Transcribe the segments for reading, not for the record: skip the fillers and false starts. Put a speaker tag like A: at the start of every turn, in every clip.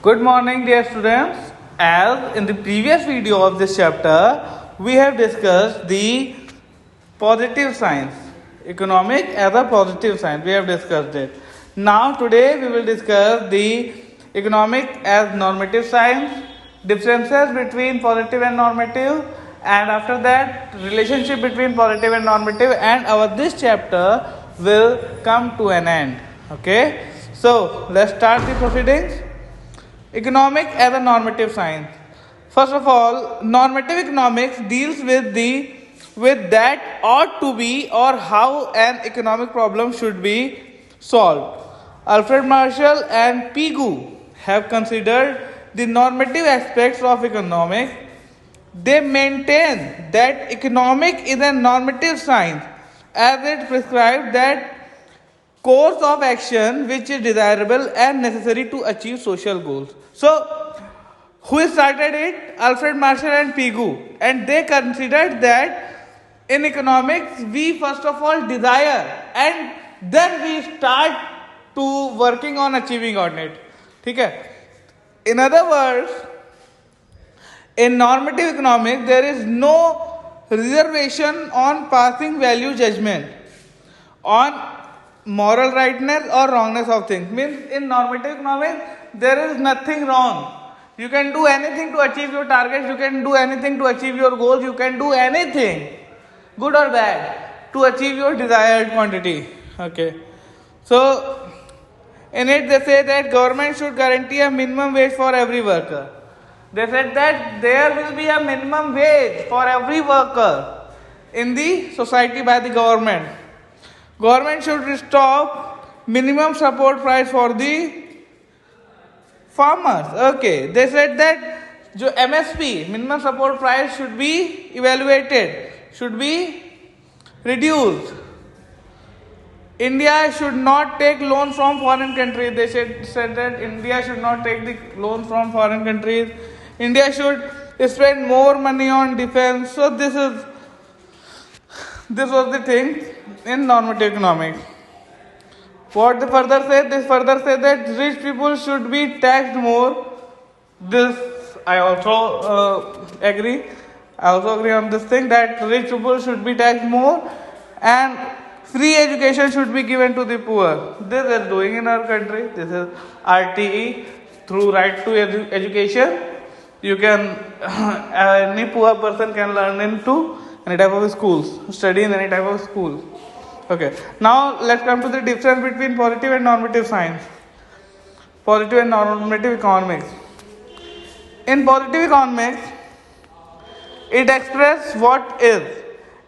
A: Good morning, dear students. As in the previous video of this chapter, we have discussed the positive science, economic as a positive science. We have discussed it. Now, today we will discuss the economic as normative science, differences between positive and normative, and after that, relationship between positive and normative, and our this chapter will come to an end. Okay, so let's start the proceedings. Economic as a normative science. First of all, normative economics deals with that ought to be or how an economic problem should be solved. Alfred Marshall and Pigou have considered the normative aspects of economics. They maintain that economic is a normative science as it prescribes that course of action which is desirable and necessary to achieve social goals. So, who started it? Alfred Marshall and Pigou. And they considered that in economics, we first of all desire and then we start to working on achieving on it. Okay? In other words, in normative economics, there is no reservation on passing value judgment on moral rightness or wrongness of things. Means in normative economics, there is nothing wrong. You can do anything to achieve your targets, you can do anything to achieve your goals, you can do anything, good or bad, to achieve your desired quantity. Okay. So, in it they say that government should guarantee a minimum wage for every worker. They said that there will be a minimum wage for every worker in the society by the government. Government should stop minimum support price for the farmers. Okay, they said that जो MSP minimum support price should be evaluated, should be reduced. India should not take loans from foreign countries. They said that India should not take the loans from foreign countries. India should spend more money on defense. So this was the thing in normative economics. What they further said? They further said that rich people should be taxed more. This I also agree. I also agree on this thing that rich people should be taxed more and free education should be given to the poor. This is doing in our country. This is RTE through right to education. You can any poor person can learn into any type of schools, study in any type of school. Okay, now let's come to the difference between positive and normative science. Positive and normative economics. In positive economics, it expresses what is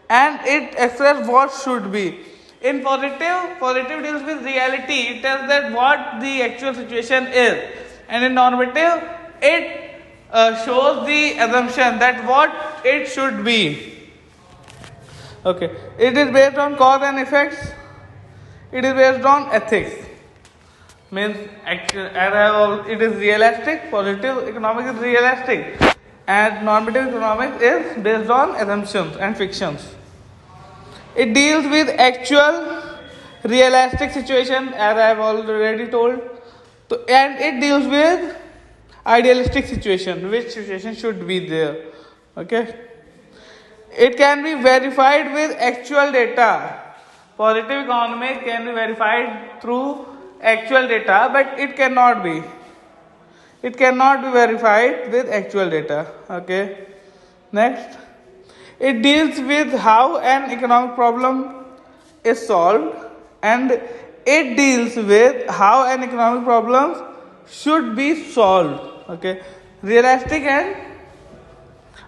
A: and it expresses what should be. In positive deals with reality. It tells that what the actual situation is. And in normative, it shows the assumption that what it should be. Okay, it is based on cause and effects. It is based on ethics. Means it is realistic. Positive economics is realistic, and normative economics is based on assumptions and fictions. It deals with actual, realistic situation, as I have already told, and it deals with idealistic situation, which situation should be there. Okay. It can be verified with actual data. Positive economics can be verified through actual data, but it cannot be. It cannot be verified with actual data. Okay. Next. It deals with how an economic problem is solved, and it deals with how an economic problem should be solved. Okay. Realistic and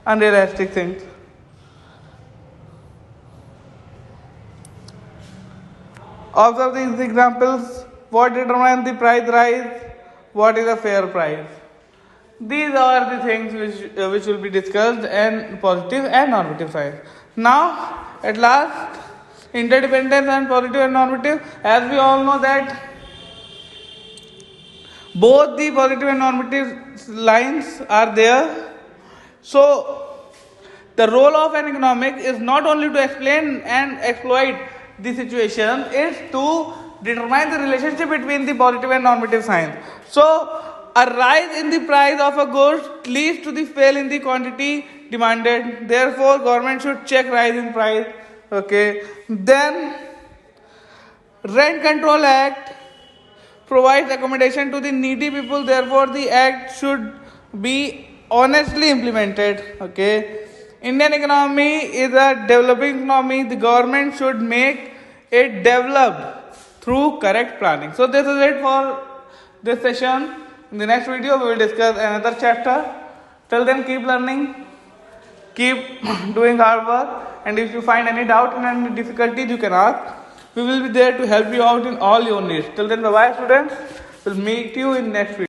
A: unrealistic things. Observe these examples. What determines the price rise? What is a fair price? These are the things which will be discussed in positive and normative science. Now, at last, interdependence and positive and normative. As we all know that both the positive and normative lines are there. So, the role of an economic is not only to explain and exploit the situation, is to determine the relationship between the positive and normative science. So, A rise in the price of a good leads to the fail in the quantity demanded. Therefore, government should check rise in price. Okay. Then, Rent Control Act provides accommodation to the needy people. Therefore, the act should be honestly implemented. Okay. Indian economy is a developing economy. The government should make it developed through correct planning. So this is it for this session. In the next video, we will discuss another chapter. Till then, keep learning, keep doing hard work, and if you find any doubt and any difficulties, you can ask. We will be there to help you out in all your needs. Till then, bye bye, students. We'll meet you in next video.